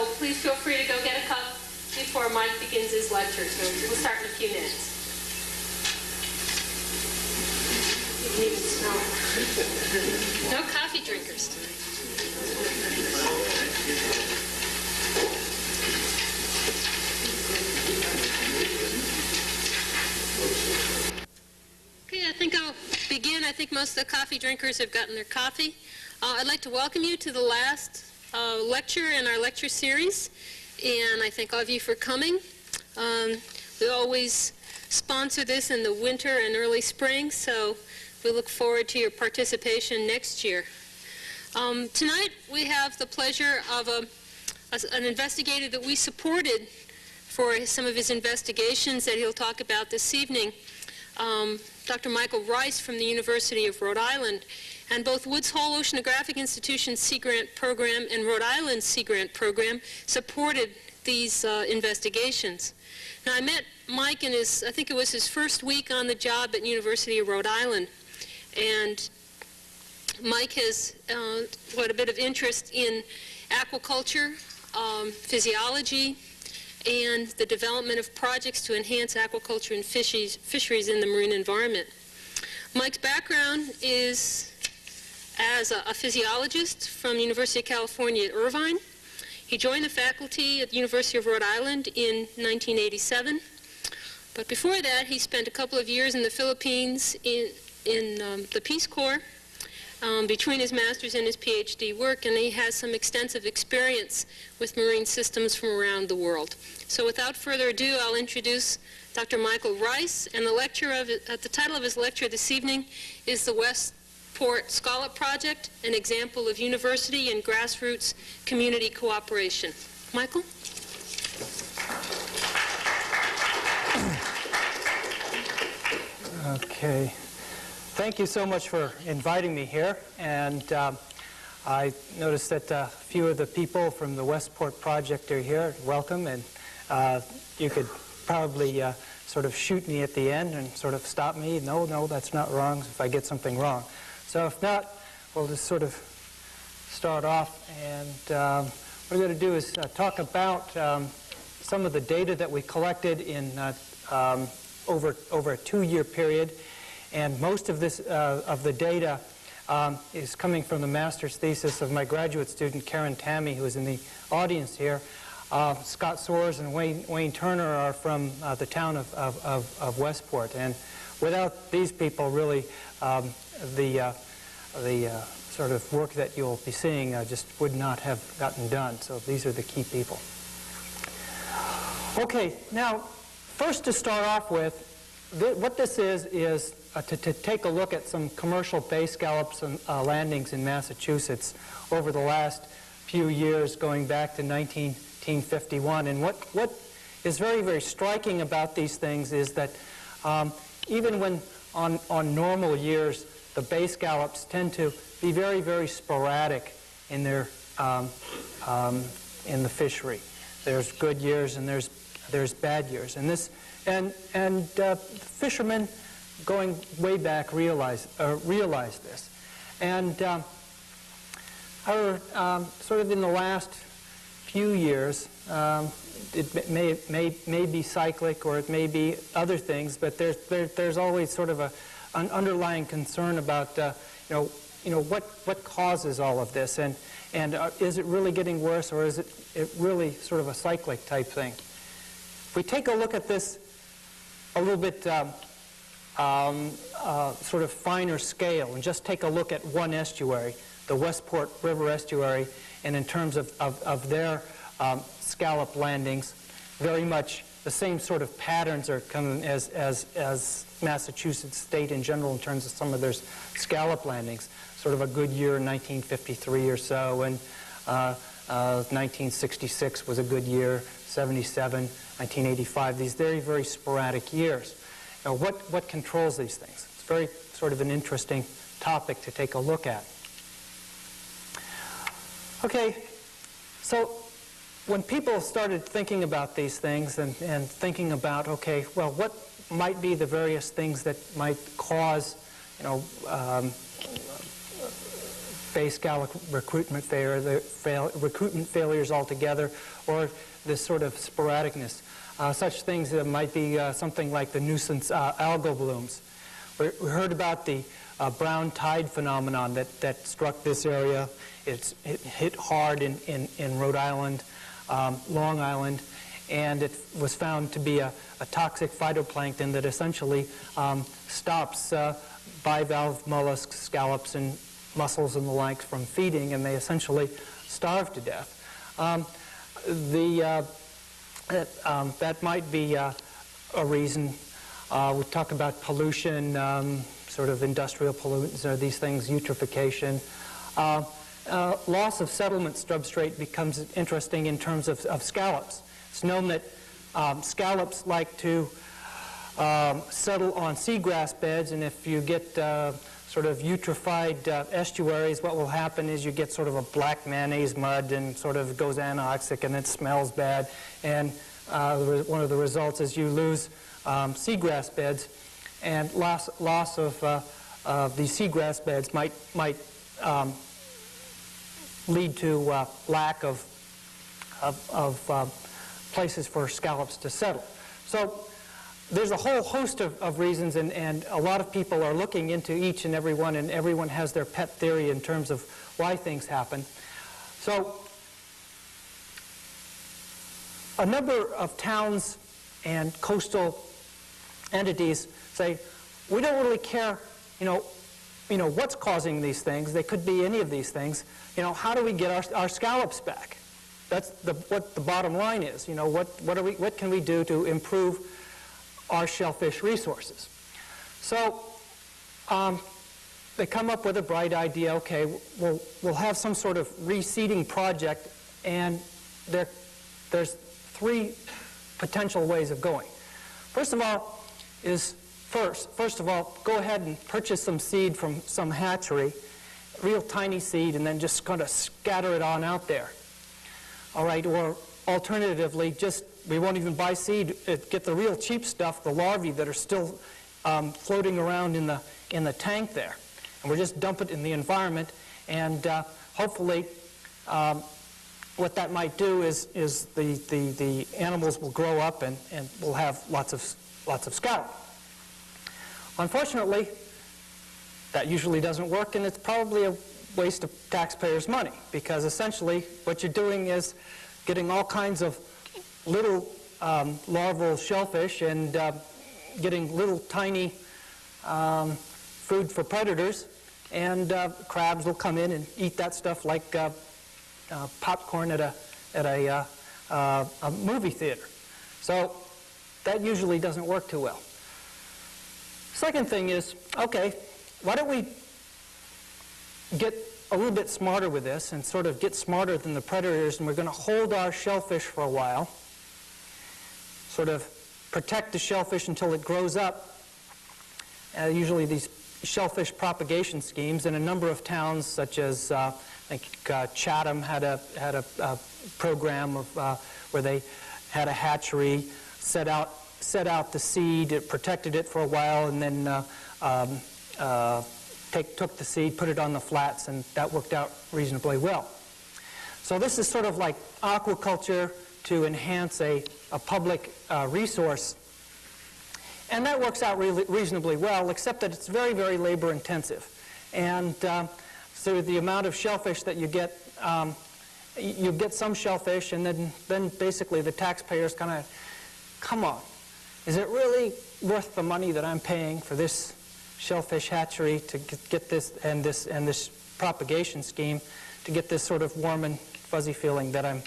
So please feel free to go get a cup before Mike begins his lecture. So we'll start in a few minutes. You can even smell it. No coffee drinkers tonight. Okay, I think I'll begin. I think most of the coffee drinkers have gotten their coffee. I'd like to welcome you to the last lecture in our lecture series, and I thank all of you for coming. We always sponsor this in the winter and early spring, so we look forward to your participation next year. Tonight we have the pleasure of an investigator that we supported for some of his investigations that he'll talk about this evening, Dr. Michael Rice from the University of Rhode Island. And both Woods Hole Oceanographic Institution's Sea Grant Program and Rhode Island's Sea Grant Program supported these investigations. Now, I met Mike in his, I think it was his first week on the job at University of Rhode Island. And Mike has quite a bit of interest in aquaculture, physiology, and the development of projects to enhance aquaculture and fisheries in the marine environment. Mike's background is as a physiologist from the University of California at Irvine. He joined the faculty at the University of Rhode Island in 1987. But before that, he spent a couple of years in the Philippines in the Peace Corps between his master's and his PhD work, and he has some extensive experience with marine systems from around the world. So without further ado, I'll introduce Dr. Michael Rice, and the title of his lecture this evening is the Westport Scallop Project, an example of university and grassroots community cooperation. Michael? Okay. Thank you so much for inviting me here. And I noticed that a few of the people from the Westport project are here. Welcome. And you could probably sort of shoot me at the end and sort of stop me. No, that's not wrong, if I get something wrong. So if not, we'll just sort of start off. And what we're going to do is talk about some of the data that we collected in over a 2-year period. And most of this of the data is coming from the master's thesis of my graduate student, Karen Tammy, who is in the audience here. Scott Soares and Wayne Turner are from the town of Westport. And without these people, really, the sort of work that you'll be seeing just would not have gotten done. So these are the key people. Okay, now, first to start off with, what this is to take a look at some commercial bay scallops and landings in Massachusetts over the last few years, going back to 1951. And what is very, very striking about these things is that even when on normal years, the bay scallops tend to be very, very sporadic in their in the fishery. There's good years and there's bad years, and fishermen going way back realize this. And sort of in the last few years, it may be cyclic, or it may be other things, but there's always sort of an underlying concern about what causes all of this, and is it really getting worse, or is it really sort of a cyclic type thing? If we take a look at this a little bit sort of finer scale and just take a look at one estuary, the Westport River estuary, and in terms of their scallop landings, very much the same sort of patterns are coming as Massachusetts State in general in terms of some of their scallop landings. Sort of a good year in 1953 or so, and 1966 was a good year, 77, 1985, these very, very sporadic years. Now, what controls these things? It's very sort of an interesting topic to take a look at. Okay, so when people started thinking about these things and thinking about, okay, well, what might be the various things that might cause, bay scallop recruitment failures altogether, or this sort of sporadicness. Such things that might be something like the nuisance algal blooms. We heard about the brown tide phenomenon that struck this area. It hit hard in Rhode Island, Long Island, and it was found to be a toxic phytoplankton that essentially stops bivalve mollusks, scallops, and mussels and the like from feeding, and they essentially starve to death. That might be a reason. We talk about pollution, sort of industrial pollutants, or these things, eutrophication. Loss of settlement substrate becomes interesting in terms of scallops. It's known that scallops like to settle on seagrass beds, and if you get sort of eutrophied estuaries, what will happen is you get sort of a black mayonnaise mud and sort of goes anoxic and it smells bad. And one of the results is you lose seagrass beds, and loss of these seagrass beds might lead to lack of places for scallops to settle. So there's a whole host of reasons, and a lot of people are looking into each and every one, and everyone has their pet theory in terms of why things happen. So a number of towns and coastal entities say, we don't really care, what's causing these things. They could be any of these things. How do we get our scallops back? That's what the bottom line is. What can we do to improve our shellfish resources? So they come up with a bright idea. Okay, we'll have some sort of reseeding project, and there's three potential ways of going. First of all, go ahead and purchase some seed from some hatchery, real tiny seed, and then just kind of scatter it on out there. All right, or alternatively, we won't even buy seed, get the real cheap stuff, the larvae that are still floating around in the tank there. And we'll just dump it in the environment, and hopefully what that might do is the animals will grow up and we'll have lots of scallop. Unfortunately, that usually doesn't work, and it's probably a waste of taxpayers' money, because essentially what you're doing is getting all kinds of little larval shellfish and getting little tiny food for predators, and crabs will come in and eat that stuff like popcorn at a movie theater. So that usually doesn't work too well. Second thing is, okay, why don't we get a little bit smarter with this and sort of get smarter than the predators, and we're going to hold our shellfish for a while, sort of protect the shellfish until it grows up. Usually these shellfish propagation schemes in a number of towns, such as I think Chatham had a program of where they had a hatchery, set out the seed, it protected it for a while, and then took the seed, put it on the flats, and that worked out reasonably well. So this is sort of like aquaculture to enhance a public resource. And that works out really reasonably well, except that it's very, very labor intensive. And so the amount of shellfish that you get some shellfish, and then basically the taxpayers kind of, come on, is it really worth the money that I'm paying for this shellfish hatchery to get this and this propagation scheme to get this sort of warm and fuzzy feeling that I'm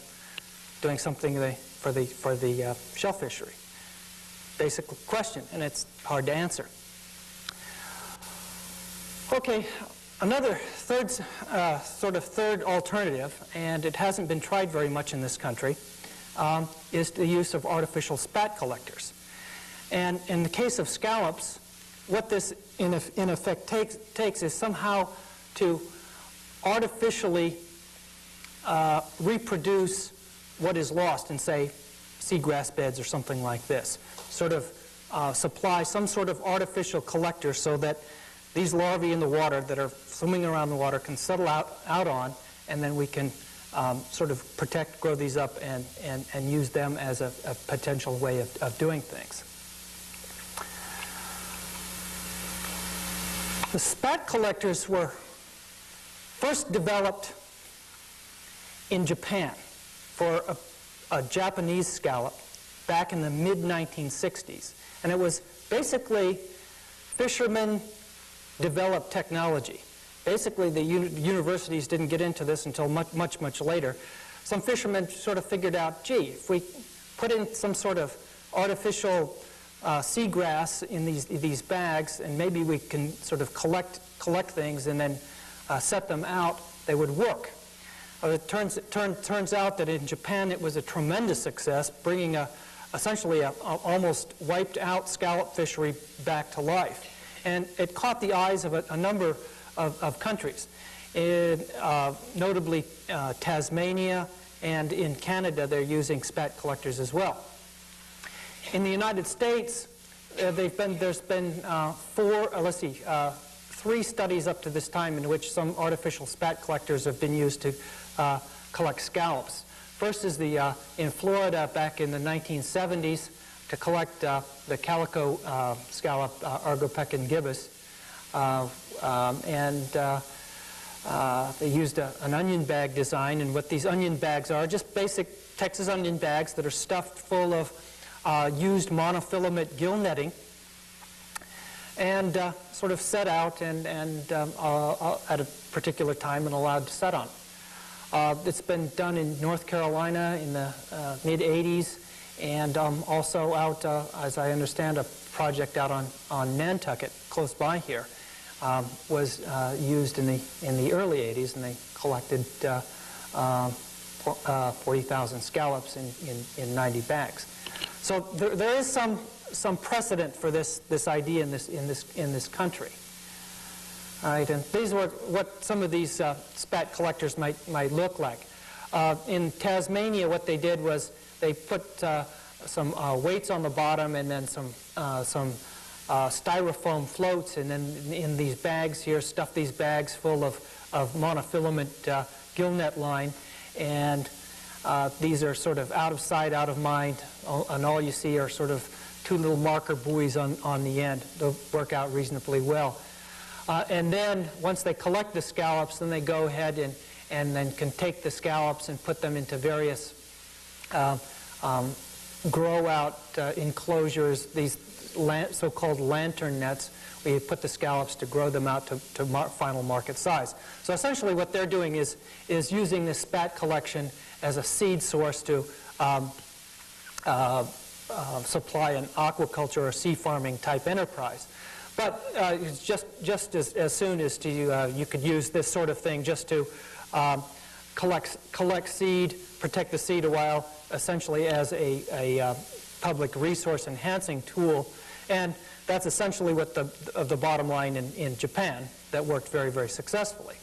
doing something for the shellfishery? Basic question, and it's hard to answer. Okay, another third alternative, and it hasn't been tried very much in this country, is the use of artificial spat collectors. And in the case of scallops, what this in effect takes is somehow to artificially reproduce what is lost in, say, seagrass beds or something like this. Sort of supply some sort of artificial collector so that these larvae in the water that are swimming around the water can settle out on, and then we can sort of protect, grow these up, and use them as a potential way of doing things. The spat collectors were first developed in Japan for a Japanese scallop back in the mid-1960s. And it was basically fishermen-developed technology. Basically, the universities didn't get into this until much, much later. Some fishermen sort of figured out, gee, if we put in some sort of artificial seagrass in these bags, and maybe we can sort of collect things and then set them out, they would work. It turns out that in Japan it was a tremendous success, bringing essentially a almost wiped out scallop fishery back to life. And it caught the eyes of a number of countries, notably Tasmania, and in Canada they're using spat collectors as well. In the United States, there's been 3 studies up to this time in which some artificial spat collectors have been used to collect scallops. First is in Florida back in the 1970s to collect the calico scallop, Argopecon gibbus, they used an onion bag design, and what these onion bags are, just basic Texas onion bags that are stuffed full of used monofilament gill netting, and sort of set out and at a particular time and allowed to set on. It's been done in North Carolina in the mid-'80s, and also out, as I understand, a project out on Nantucket, close by here, was used in the early '80s, and they collected 40,000 scallops in 90 bags. So there is some precedent for this idea in this country. All right, and these are what some of these spat collectors might look like. In Tasmania, what they did was they put some weights on the bottom, and then some styrofoam floats, and then in these bags here, stuff these bags full of monofilament gill net line, and these are sort of out of sight, out of mind, and all you see are sort of 2 little marker buoys on the end. They'll work out reasonably well. And then once they collect the scallops, then they go ahead and then can take the scallops and put them into various grow-out enclosures, these so-called lantern nets, where you put the scallops to grow them out to final market size. So essentially what they're doing is using this spat collection as a seed source to supply an aquaculture or sea farming type enterprise. But it's just as soon as you could use this sort of thing just to collect seed, protect the seed a while, essentially as a public resource enhancing tool. And that's essentially what the bottom line in Japan that worked very, very successfully.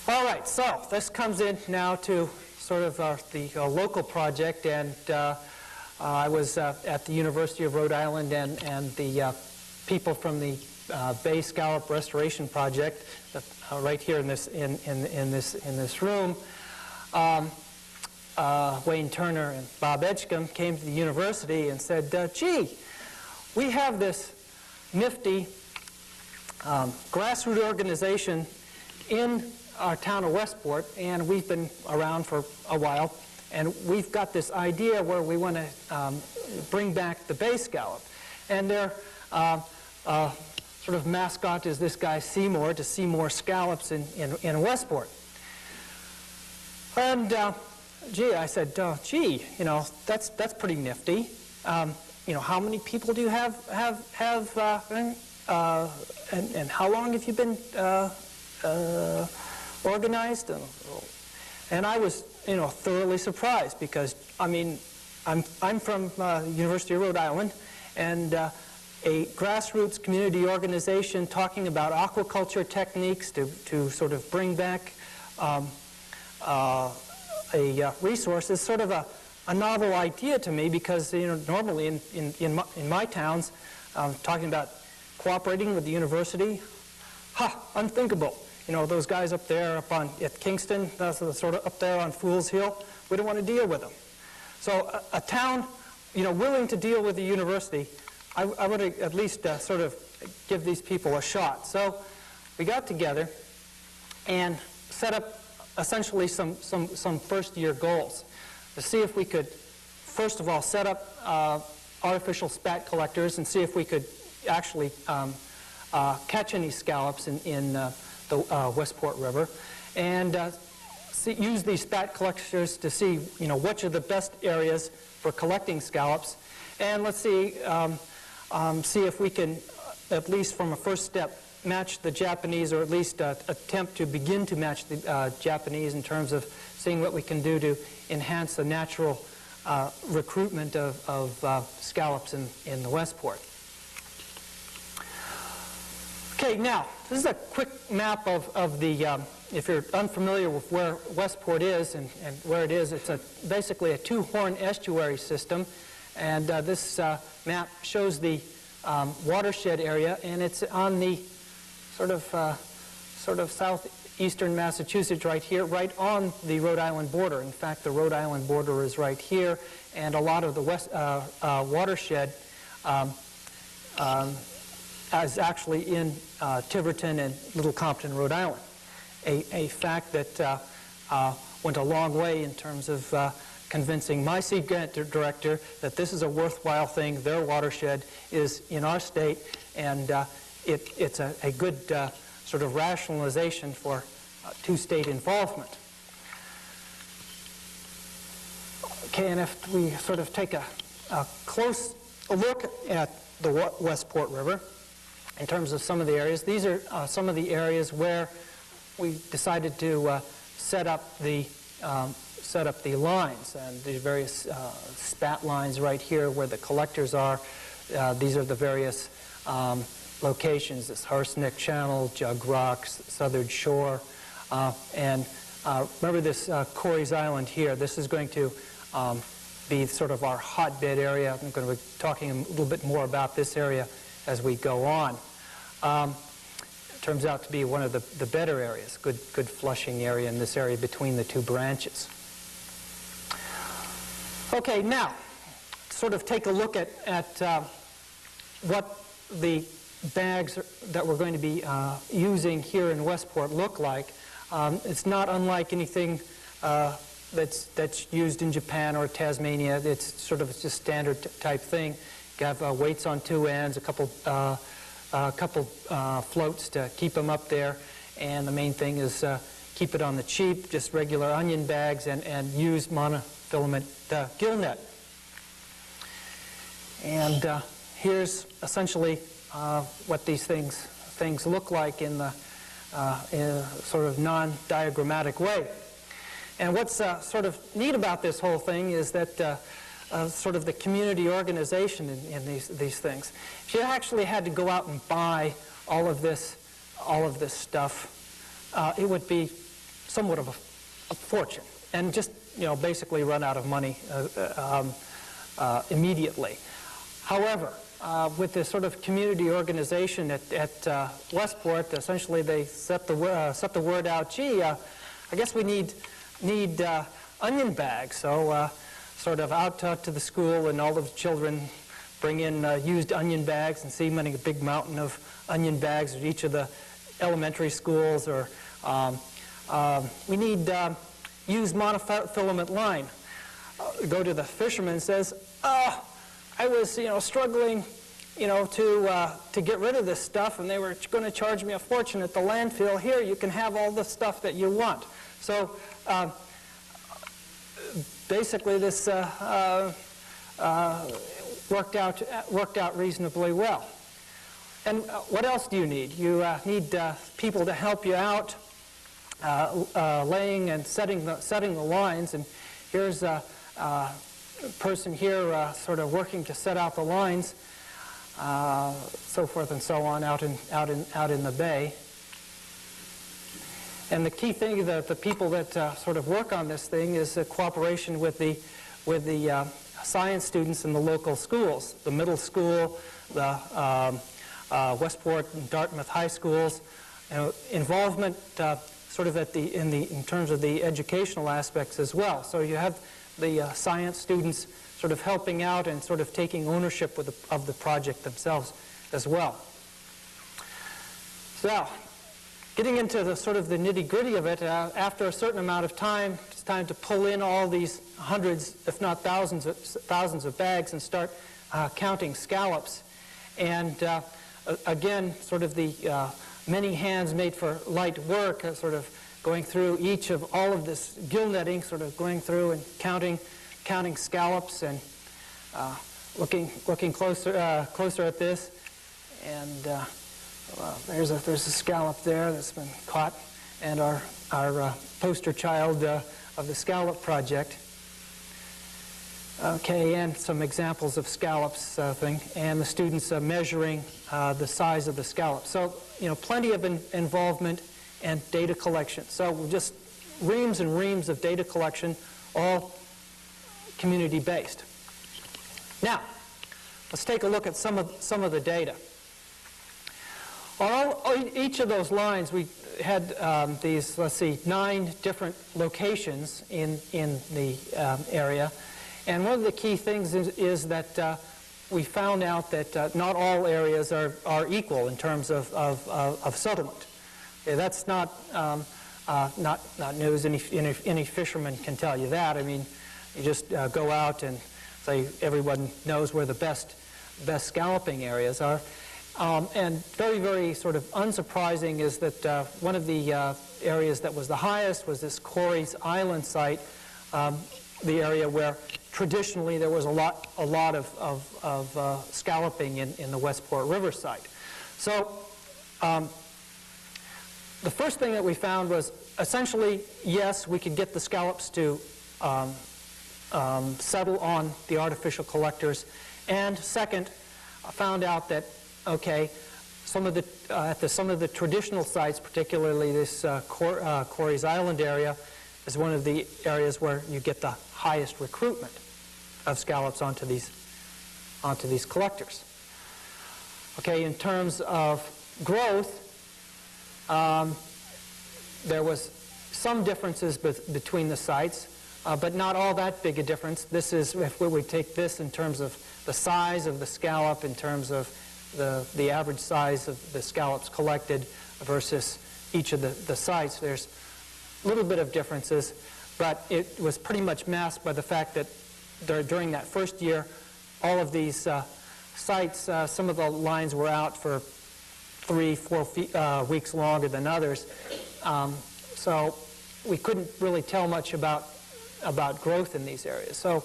All right, so this comes in now to sort of the local project, and I was at the University of Rhode Island, and the people from the Bay Scallop Restoration Project, right here in this room, Wayne Turner and Bob Edgecombe came to the university and said, gee, we have this nifty grassroots organization in our town of Westport, and we've been around for a while, and we've got this idea where we want to bring back the bay scallop. And their sort of mascot is this guy Seymour, to see more scallops in Westport. And gee, I said, gee, you know, that's pretty nifty. You know, how many people do you have and how long have you been organized? And I was, you know, thoroughly surprised, because I mean, I'm from University of Rhode Island, and a grassroots community organization talking about aquaculture techniques to sort of bring back a resource is sort of a novel idea to me, because, you know, normally in my towns, talking about cooperating with the university. Unthinkable. You know, those guys up there at Kingston, that's sort of up there on Fool's Hill, we don't want to deal with them. So a town, you know, willing to deal with the university, I would at least sort of give these people a shot. So we got together and set up essentially some first-year goals to see if we could, first of all, set up artificial spat collectors and see if we could actually catch any scallops in the Westport River, and use these spat collectors to see, you know, which are the best areas for collecting scallops, and let's see if we can, at least from a first step, match the Japanese, or at least attempt to begin to match the Japanese in terms of seeing what we can do to enhance the natural recruitment of scallops in the Westport. Okay, now, this is a quick map of the, if you're unfamiliar with where Westport is and where it is, it's basically a two-horn estuary system, and this map shows the watershed area, and it's on the sort of southeastern Massachusetts right here, right on the Rhode Island border. In fact, the Rhode Island border is right here, and a lot of the watershed is actually in Tiverton and Little Compton, Rhode Island. A fact that went a long way in terms of convincing my seed grant director that this is a worthwhile thing. Their watershed is in our state, and it's a good sort of rationalization for two-state involvement. Okay, and if we sort of take a close look at the Westport River, in terms of some of the areas, these are some of the areas where we decided to set up the lines, and the various spat lines right here where the collectors are. These are the various locations: this Horse-Neck Channel, Jug Rocks, Southern Shore, and remember this Corey's Island here. This is going to be sort of our hotbed area. I'm going to be talking a little bit more about this area as we go on. Turns out to be one of the better areas, good flushing area in this area between the two branches. Okay, now, sort of take a look at what the bags that we're going to be using here in Westport look like. It's not unlike anything that's used in Japan or Tasmania. It's sort of just standard type thing. You have weights on two ends, a couple floats to keep them up there, and the main thing is keep it on the cheap, just regular onion bags, and use monofilament gill net. And here's essentially what these things look like in a sort of non-diagrammatic way. And what's sort of neat about this whole thing is that sort of the community organization in these things. If you actually had to go out and buy all of this stuff, it would be somewhat of a fortune, and just, you know, basically run out of money immediately. However, with this sort of community organization at Westport, essentially they set the word out. Gee, I guess we need onion bags. So sort of out to the school, and all the children bring in used onion bags, and see a big mountain of onion bags at each of the elementary schools. Or we need used monofilament line. Go to the fisherman and says, I was, struggling, to get rid of this stuff, and they were going to charge me a fortune at the landfill. Here, you can have all the stuff that you want. So basically, this worked out reasonably well. And what else do you need? You need people to help you out, laying and setting the lines. And here's a person here sort of working to set out the lines, so forth and so on, out in the bay. And the key thing, the people that sort of work on this thing, is cooperation with the science students in the local schools, the middle school, the Westport and Dartmouth high schools. Involvement sort of in terms of the educational aspects as well. So you have the science students sort of helping out and sort of taking ownership of the project themselves as well. So, getting into the sort of the nitty-gritty of it, after a certain amount of time, it's time to pull in all these hundreds, if not thousands of bags and start counting scallops. And again, sort of the many hands made for light work, sort of going through each of all of this gill netting, sort of going through and counting scallops and looking closer at this. And well, there's a scallop there that's been caught, and our poster child of the Scallop project. Okay, and some examples of scallops and the students measuring the size of the scallop. So, plenty of involvement and data collection. So just reams and reams of data collection, all community-based. Now, let's take a look at some of the data. On each of those lines, we had these, let's see, 9 different locations in the area. And one of the key things is that we found out that not all areas are equal in terms of settlement. Okay, that's not news. Any fisherman can tell you that. I mean, you just go out and say everyone knows where the best scalloping areas are. And very, very sort of unsurprising is that one of the areas that was the highest was this Carey's Island site, the area where traditionally there was a lot of scalloping in the Westport River site. So the first thing that we found was essentially, yes, we could get the scallops to settle on the artificial collectors. And second, I found out that, okay, some of the traditional sites, particularly this Carey's Island area, is one of the areas where you get the highest recruitment of scallops onto these collectors. Okay, in terms of growth, there was some differences between the sites, but not all that big a difference. This is, if we take this in terms of the size of the scallop, in terms of the average size of the scallops collected versus each of the sites, there's a little bit of differences, but it was pretty much masked by the fact that during that first year, all of these sites, some of the lines were out for 3-4 weeks longer than others. So we couldn't really tell much about growth in these areas. So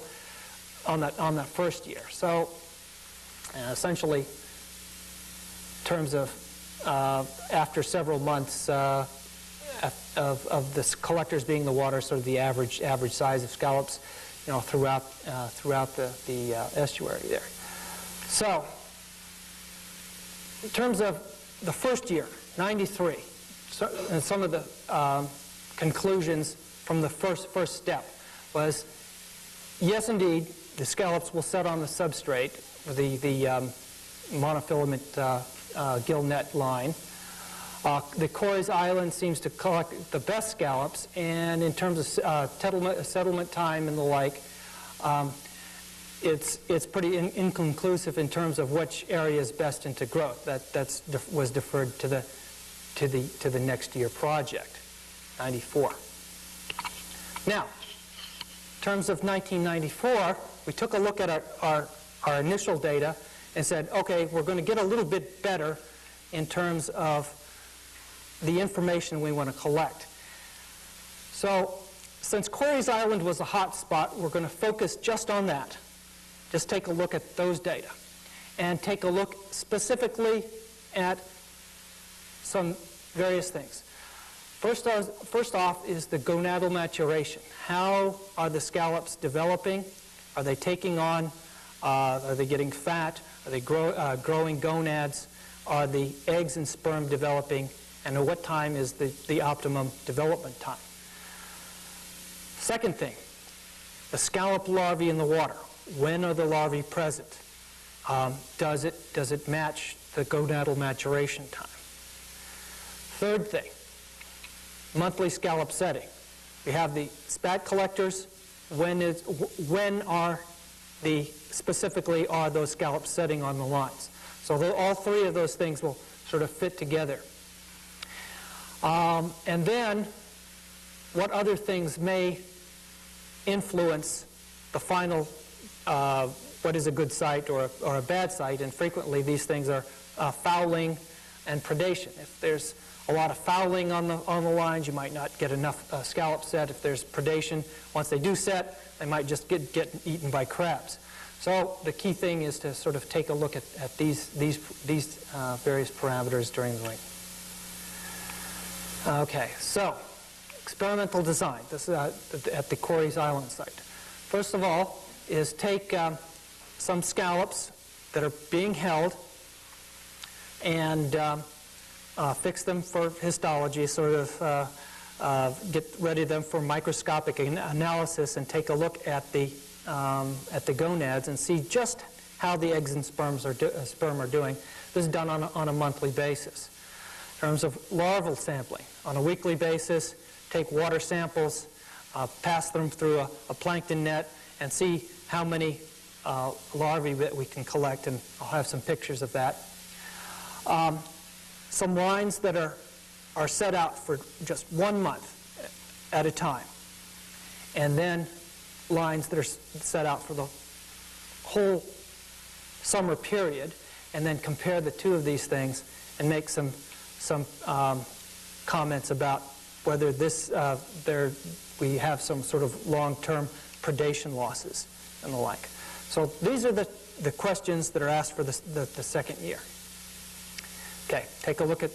on that first year. So essentially, in terms of after several months of the collectors being the water, sort of the average size of scallops, throughout the estuary there. So in terms of the first year, 93, and some of the conclusions from the first step was, yes, indeed, the scallops will set on the substrate, the monofilament gill net line. The Carey's Island seems to collect the best scallops, and in terms of settlement time and the like, it's pretty inconclusive in terms of which area is best into growth. That was deferred to the next year project, 94. Now, in terms of 1994, we took a look at our initial data and said, okay, we're going to get a little bit better in terms of the information we want to collect. So, since Carey's Island was a hot spot, we're going to focus just on that. Just take a look at those data. And take a look specifically at some various things. First off is the gonadal maturation. How are the scallops developing? Are they taking on? Are they getting fat? Are they growing gonads? Are the eggs and sperm developing? And at what time is the optimum development time? Second thing, the scallop larvae in the water. When are the larvae present? Does it match the gonadal maturation time? Third thing, monthly scallop setting. We have the spat collectors. When specifically are those scallops setting on the lines? So all three of those things will sort of fit together. And then, what other things may influence the final, what is a good site or a bad site? And frequently these things are fouling and predation. If there's a lot of fouling on the lines, you might not get enough scallop set. If there's predation, once they do set, they might just get eaten by crabs. So the key thing is to sort of take a look at these various parameters during the ring. Okay, so experimental design. This is at the Carey's Island site. First of all is take some scallops that are being held and fix them for histology, sort of get ready them for microscopic analysis and take a look at the gonads and see just how the eggs and sperm are doing. This is done on a monthly basis. In terms of larval sampling, on a weekly basis, take water samples, pass them through a plankton net, and see how many larvae that we can collect, and I'll have some pictures of that. Some lines that are set out for just 1 month at a time, and then lines that are set out for the whole summer period, and then compare the two of these things and make some comments about whether we have some sort of long-term predation losses and the like. So these are the questions that are asked for the second year. Okay, take a look at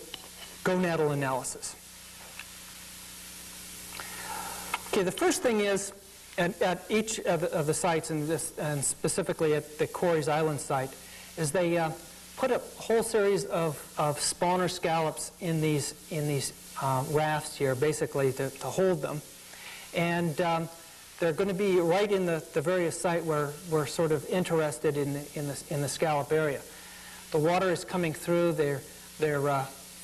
gonadal analysis. Okay, the first thing is, at each of the sites, and specifically at the Carey's Island site, is they put a whole series of spawner scallops in these rafts here, basically to hold them. And they're going to be right in the various site where we're sort of interested in the scallop area. The water is coming through, they're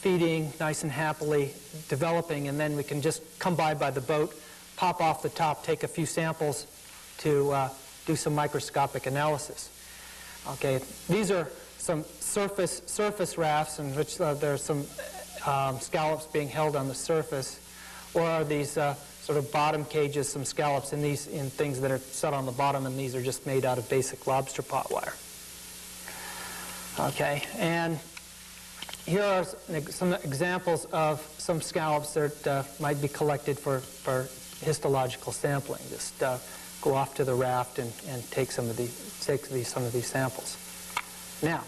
feeding nice and happily, developing, and then we can just come by the boat, pop off the top, take a few samples to do some microscopic analysis. Okay, these are some surface rafts in which there's some scallops being held on the surface, or are these sort of bottom cages, some scallops in things that are set on the bottom, and these are just made out of basic lobster pot wire. Okay, and here are some examples of some scallops that might be collected for histological sampling. Just go off to the raft and take some of these samples. Now,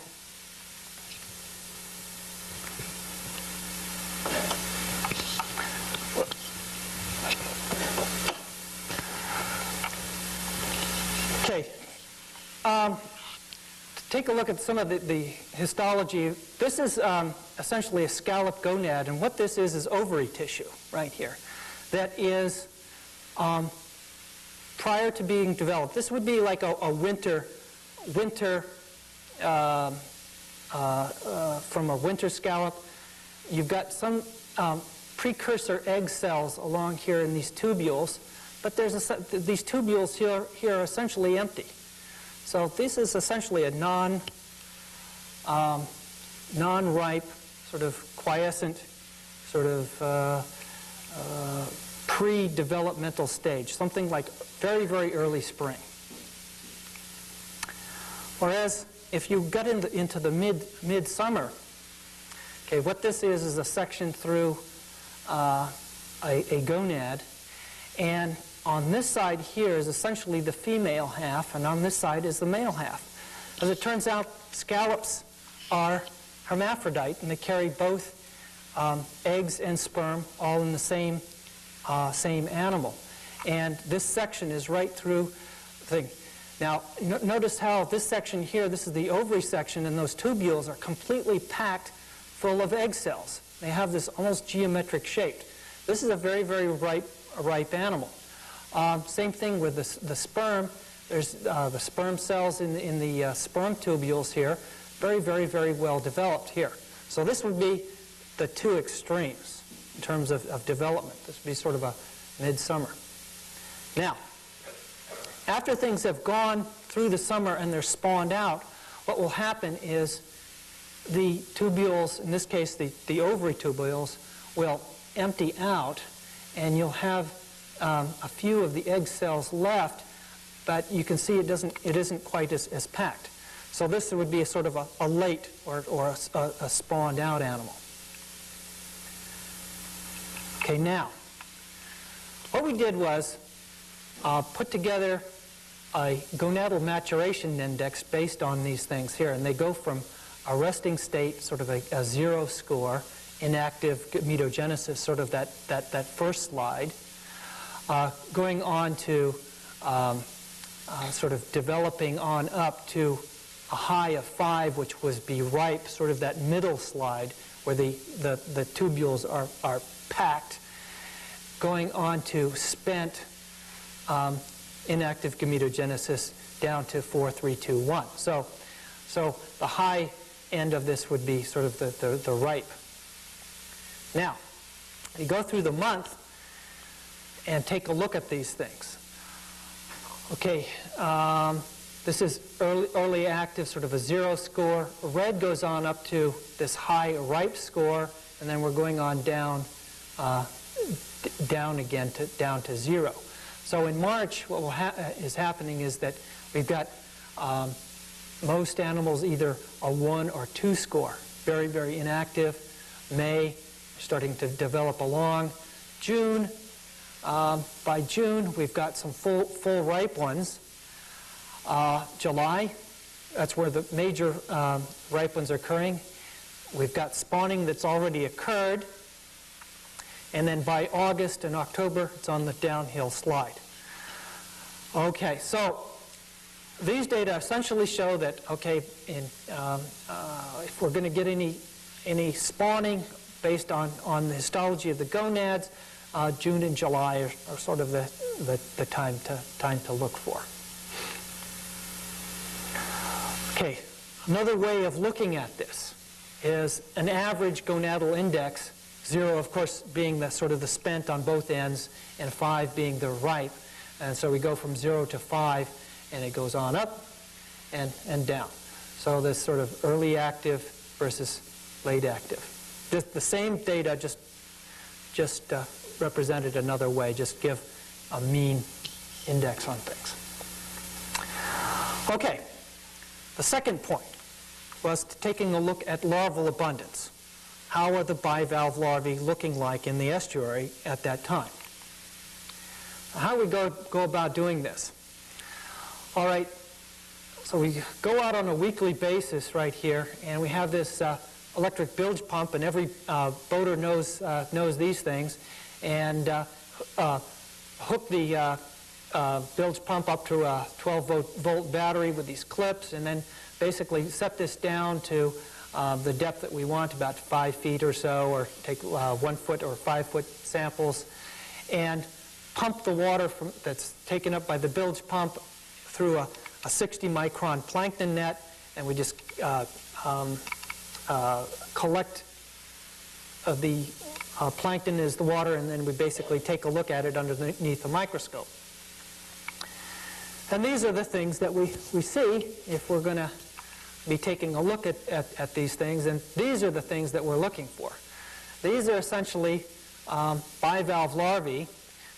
okay. Take a look at some of the histology. This is essentially a scallop gonad, and what this is ovary tissue right here that is prior to being developed. This would be like a winter from a winter scallop. You've got some precursor egg cells along here in these tubules, but these tubules here are essentially empty. So this is essentially a non-ripe, sort of quiescent, sort of pre-developmental stage, something like very, very early spring. Whereas if you get into the midsummer, okay, what this is a section through a gonad, and on this side here is essentially the female half, and on this side is the male half. As it turns out, scallops are hermaphrodite, and they carry both eggs and sperm all in the same animal. And this section is right through the thing. Now, notice how this section here, this is the ovary section, and those tubules are completely packed full of egg cells. They have this almost geometric shape. This is a very, very ripe animal. Same thing with the sperm. There's the sperm cells in the sperm tubules here, very, very, very well developed here. So this would be the two extremes in terms of development. This would be sort of a midsummer. Now, after things have gone through the summer and they're spawned out, what will happen is the tubules, in this case the ovary tubules, will empty out, and you'll have a few of the egg cells left, but you can see it isn't quite as packed. So this would be a sort of a late or a spawned out animal. Okay, now, what we did was put together a gonadal maturation index based on these things here, and they go from a resting state, sort of a 0 score, inactive gametogenesis, sort of that first slide, going on to sort of developing on up to a high of 5, which was be ripe, sort of that middle slide where the tubules are packed, going on to spent inactive gametogenesis down to 4, 3, 2, 1. So the high end of this would be sort of the ripe. Now, you go through the month and take a look at these things. Okay, this is early active, sort of a 0 score. Red goes on up to this high ripe score, and then we're going on down again down to 0. So in March, what is happening is that we've got most animals either a 1 or 2 score, very, very inactive. May, starting to develop along. June, by June, we've got some full ripe ones. July, that's where the major ripe ones are occurring. We've got spawning that's already occurred. And then by August and October, it's on the downhill slide. Okay, so these data essentially show that, okay, if we're going to get any spawning based on the histology of the gonads, June and July are sort of the time to look for. Okay, another way of looking at this is an average gonadal index, 0 of course being the sort of the spent on both ends, and 5 being the ripe. And so we go from 0 to 5, and it goes on up and down. So this sort of early active versus late active. Just the same data, just represented another way. Just give a mean index on things. Okay, the second point was taking a look at larval abundance. How are the bivalve larvae looking like in the estuary at that time? How do we go about doing this? All right, so we go out on a weekly basis right here, and we have this electric bilge pump, and every boater knows these things, and hook the bilge pump up to a 12-volt battery with these clips, and then basically set this down to the depth that we want, about 5 feet or so, or take 1 foot or 5 foot samples, and pump the water that's taken up by the bilge pump through a 60 micron plankton net, and we just collect the plankton as the water, and then we basically take a look at it underneath the microscope. And these are the things that we see if we're going to be taking a look at these things, and these are the things that we're looking for. These are essentially bivalve larvae,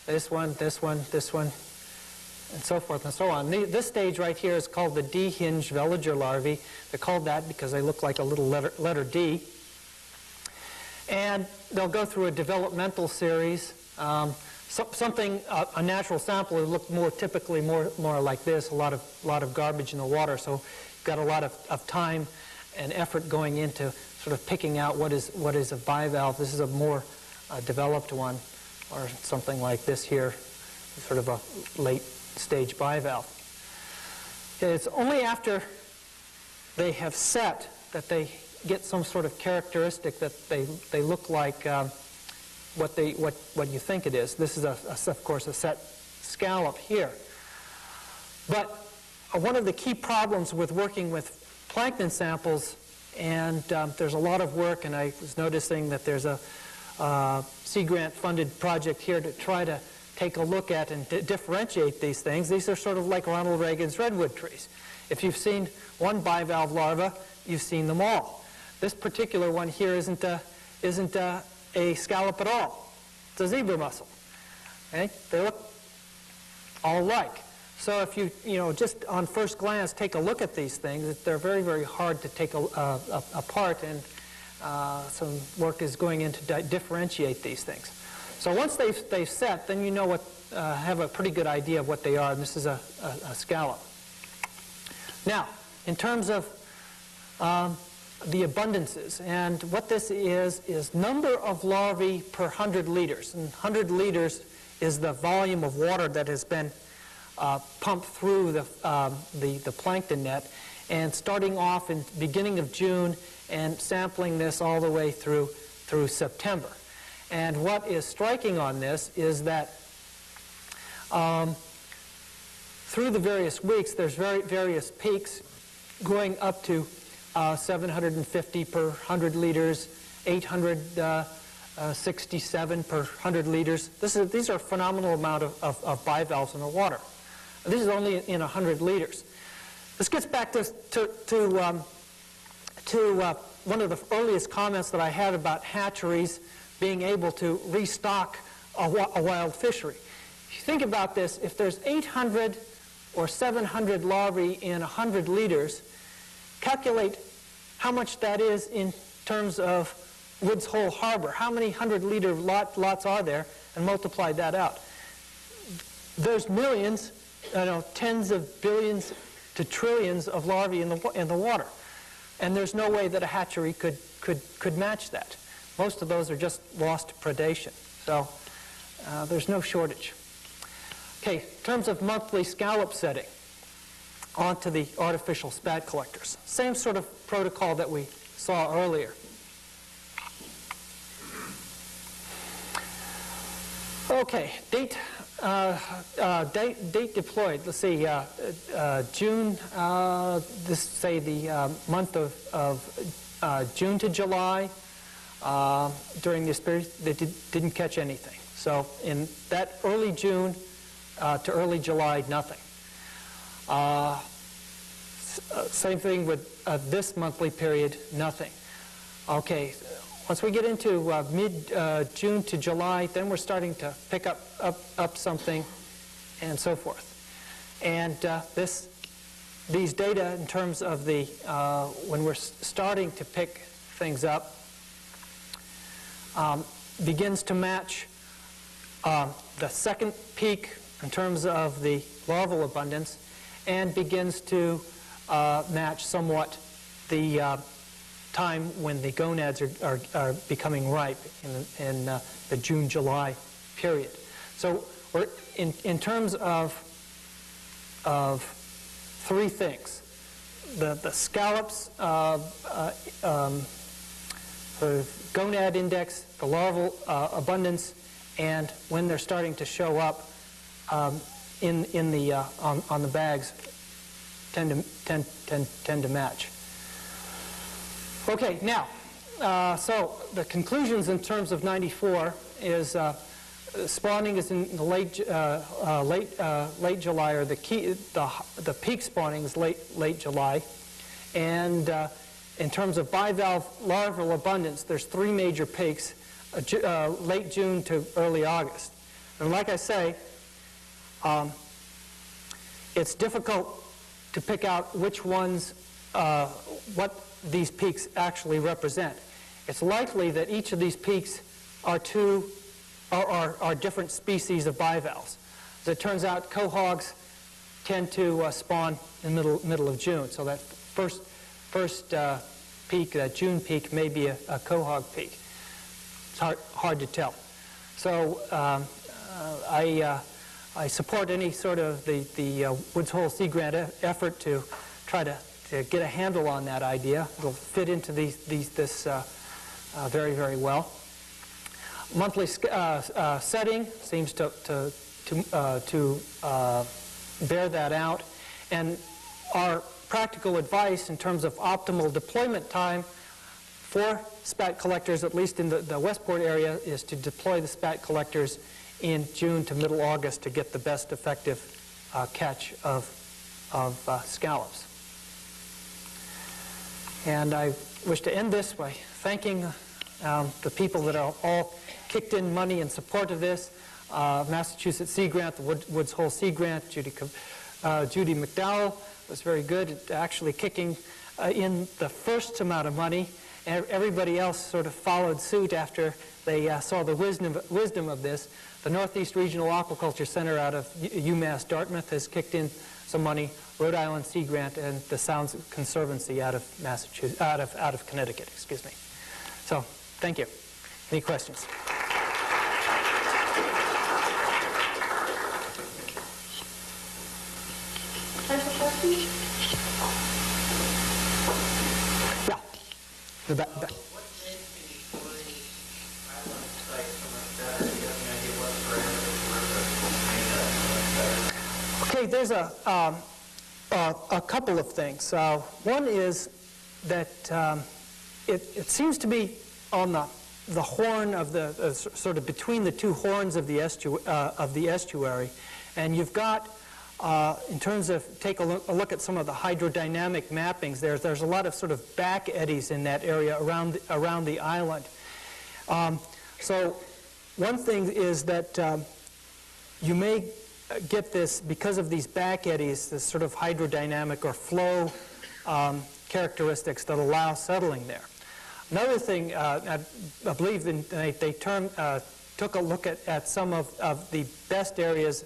this one, this one, this one, and so forth and so on. This stage right here is called the D-hinged veliger larvae. They're called that because they look like a little letter D. And they'll go through a developmental series. A natural sample would look more typically more like this, a lot of garbage in the water. So you've got a lot of time and effort going into sort of picking out what is a bivalve. This is a more developed one, or something like this here, sort of a late stage bivalve. It's only after they have set that they get some sort of characteristic that they look like what you think it is. This is of course a set scallop here. But one of the key problems with working with plankton samples, and there's a lot of work, and I was noticing that there's a Sea Grant funded project here to try to take a look at and differentiate these things. These are sort of like Ronald Reagan's redwood trees. If you've seen one bivalve larva, you've seen them all. This particular one here isn't a scallop at all. It's a zebra mussel. Okay? They look all alike. So if you just on first glance take a look at these things, they're very, very hard to take apart, and some work is going in to differentiate these things. So once they've set, then you know what, have a pretty good idea of what they are. And this is a scallop. Now, in terms of the abundances, and what this is number of larvae per 100 liters. And 100 liters is the volume of water that has been pumped through the plankton net, and starting off in the beginning of June and sampling this all the way through September. And what is striking on this is that through the various weeks, there's various peaks going up to 750 per 100 liters, 867 per 100 liters. These are a phenomenal amount of bivalves in the water. This is only in 100 liters. This gets back to one of the earliest comments that I had about hatcheries being able to restock a wild fishery. If you think about this, if there's 800 or 700 larvae in 100 liters, calculate how much that is in terms of Woods Hole Harbor. How many 100-liter lots are there, and multiply that out. There's millions, tens of billions to trillions of larvae in the water, and there's no way that a hatchery could match that. Most of those are just lost to predation, so there's no shortage. Okay, in terms of monthly scallop setting, onto the artificial spat collectors. Same sort of protocol that we saw earlier. Okay, date deployed. Let's see, June. Say the month of June to July. During this period, they didn't catch anything. So in that early June to early July, nothing. Same thing with this monthly period, nothing. Okay, once we get into mid-June to July, then we're starting to pick up something, and so forth. And these data in terms of the when we're starting to pick things up begins to match the second peak in terms of the larval abundance, and begins to match somewhat the time when the gonads are becoming ripe in the June-July period. So we're in terms of three things: the scallops, the gonad index, the larval abundance, and when they're starting to show up on the bags, tend to match. Okay, now, so the conclusions in terms of 94 is spawning is in the late July, or the peak spawning is late July, and in terms of bivalve larval abundance, there's three major peaks, late June to early August. And like I say, it's difficult to pick out which ones, what these peaks actually represent. It's likely that each of these peaks are different species of bivalves. As it turns out, quahogs tend to spawn in the middle of June, so that first peak, that June peak, may be a quahog peak. It's hard to tell. So I support any sort of the Woods Hole Sea Grant effort to try to get a handle on that idea. It'll fit into this very, very well. Monthly setting seems to bear that out. And our practical advice in terms of optimal deployment time for spat collectors, at least in the Westport area, is to deploy the spat collectors in June to middle August to get the best effective catch of scallops. And I wish to end this by thanking the people that are all kicked in money in support of this. Massachusetts Sea Grant, the Woods Hole Sea Grant, Judy McDowell was very good at actually kicking in the first amount of money. And everybody else sort of followed suit after they saw the wisdom of this. The Northeast Regional Aquaculture Center out of UMass Dartmouth has kicked in some money, Rhode Island Sea Grant, and the Sounds Conservancy out of Massachusetts, out of Connecticut, excuse me. So, thank you. Any questions? Yeah. The back. What makes the utility island site so much better? Do you have any idea what parameters were to make that so much better? Okay, there's a couple of things. One is that it seems to be on the horn of the sort of between the two horns of the estuary, and you've got in terms of take a look at some of the hydrodynamic mappings. There's a lot of sort of back eddies in that area around the island. So one thing is that you may get this because of these back eddies, this sort of hydrodynamic or flow characteristics that allow settling there. Another thing, I believe they took a look at some of the best areas.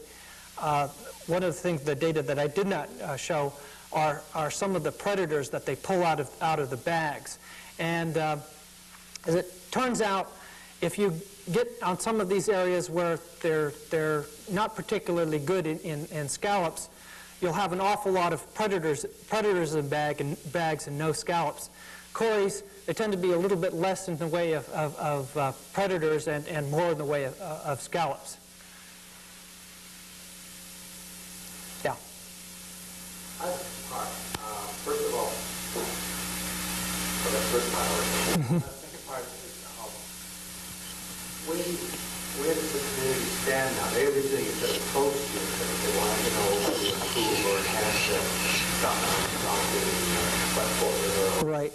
One of the things, the data that I did not show, are some of the predators that they pull out of the bags. And as it turns out, if you get on some of these areas where they're not particularly good in scallops, you'll have an awful lot of predators in bags and no scallops. Cories, they tend to be a little bit less in the way of predators and more in the way of scallops. Yeah. Hi. First of all, for the first part, the second part is where does the community stand now? Everything is sort of close to you, so if they want to know whether to improve or enhance something on the Westport River. Right.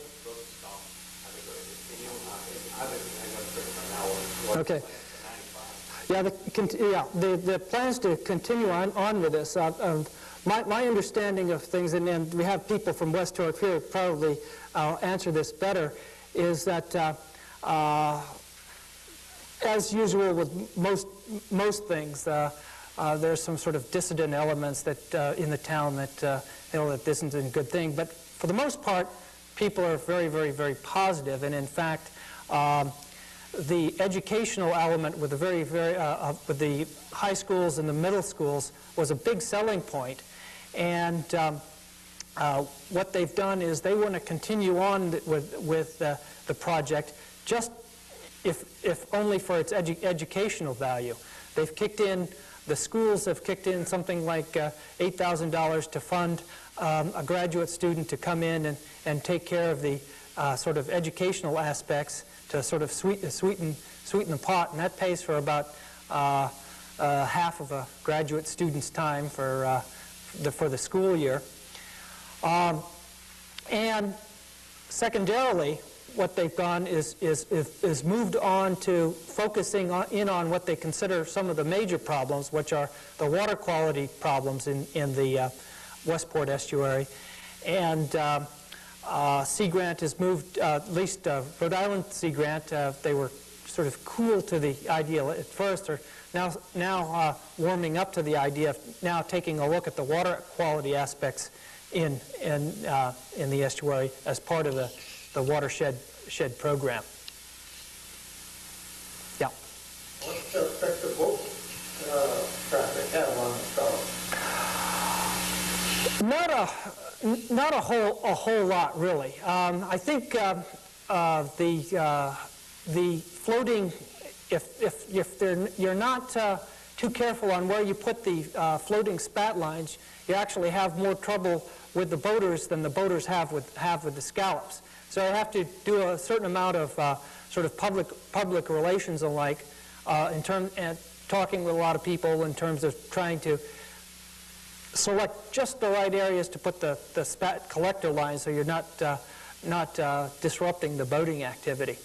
Okay. Yeah, the plans to continue on with this. My understanding of things, and we have people from Westport here who probably answer this better, is that as usual with most things, there's some sort of dissident elements that in the town that that this isn't a good thing. But for the most part, people are very, very, very positive, and in fact, the educational element with the with the high schools and the middle schools was a big selling point. And what they've done is they want to continue on with the project, just if only for its educational value. They've kicked in, the schools have kicked in something like $8,000 to fund a graduate student to come in and take care of the sort of educational aspects to sort of sweeten the pot, and that pays for about half of a graduate student's time for the school year. And secondarily, what they've done is moved on to focusing in on what they consider some of the major problems, which are the water quality problems in the Westport estuary. And Sea Grant has moved, at least Rhode Island Sea Grant, they were sort of cool to the idea at first, or now warming up to the idea of now taking a look at the water quality aspects in the estuary as part of the watershed program. Yeah. What's the effect of boat traffic have on the Scallop? Not a whole lot, really. I think the floating, if you're not too careful on where you put the floating spat lines, you actually have more trouble with the boaters than the boaters have with the scallops. So you have to do a certain amount of sort of public relations and like and talking with a lot of people in terms of trying to select just the right areas to put the spat collector lines so you're not disrupting the boating activity.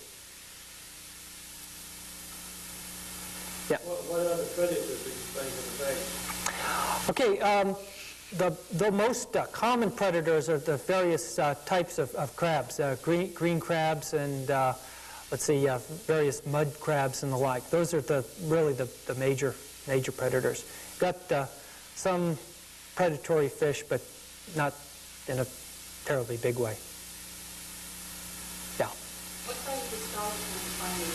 Yeah. What are the predators that you find in the bag? Okay, the most common predators are the various types of crabs, green crabs and let's see, various mud crabs and the like. Those are really the major predators. Got some predatory fish, but not in a terribly big way. Yeah. What size of scallops can you find in the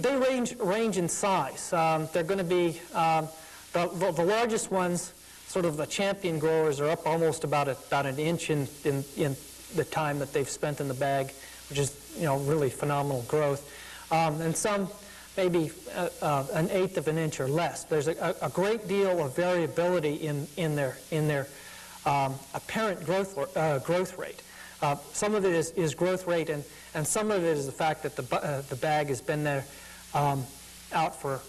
They range in size. They're going to be the largest ones. Sort of the champion growers are up almost about an inch in the time that they've spent in the bag, which is really phenomenal growth. And some maybe an eighth of an inch or less. There's a great deal of variability in their apparent growth rate. Some of it is growth rate, and some of it is the fact that the bag has been there out for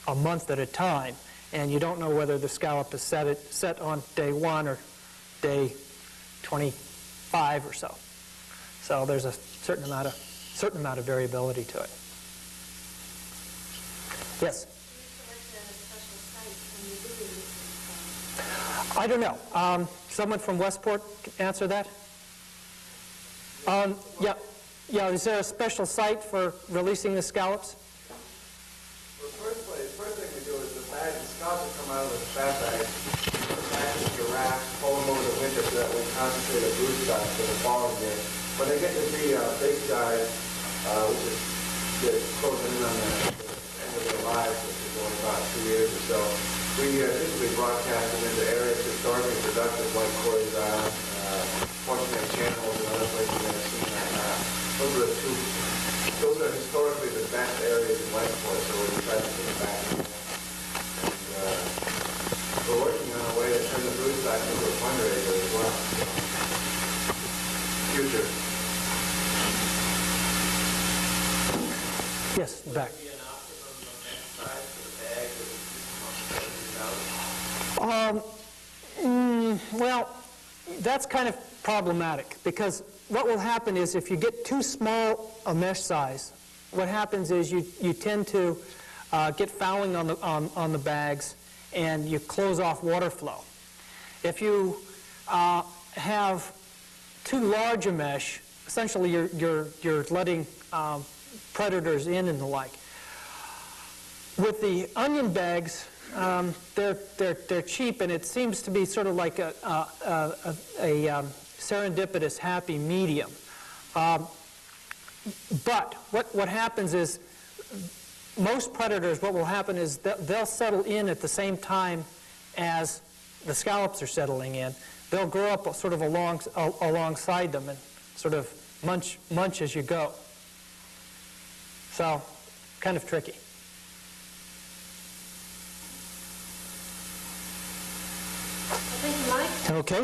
a month at a time, and you don't know whether the scallop is set on day 1 or day 25 or so. So there's a certain amount of variability to it. Yes. I don't know. Someone from Westport can answer that? Yeah. Is there a special site for releasing the scallops? Well, first thing we do is the scallops will come out of the spat bag, put them back into the raft, hold them over the winter so that we concentrate the brood stock for the following year. When they get to be big size, which is closing in on the end of their lives, which is only about 2 years or so, we typically broadcast them into areas historically productive like Carey, Fortunate Channels, and other places that have seen that map. Those are historically the best areas in Westport, so we try to put them back in there. And we're working on a way to turn the brood stock into a fundraiser as well. Future. Yes, back. Would there be an optimum size for the bag that is Well, that's kind of problematic because what will happen is if you get too small a mesh size, what happens is you tend to get fouling on the bags and you close off water flow. If you have too large a mesh, essentially you're letting predators in and the like. With the onion bags, they're cheap, and it seems to be sort of like a serendipitous happy medium. But what happens is most predators, what will happen is they'll settle in at the same time as the scallops are settling in. They'll grow up sort of alongside them and sort of munch as you go. So, kind of tricky. Thank you, Mike. Okay.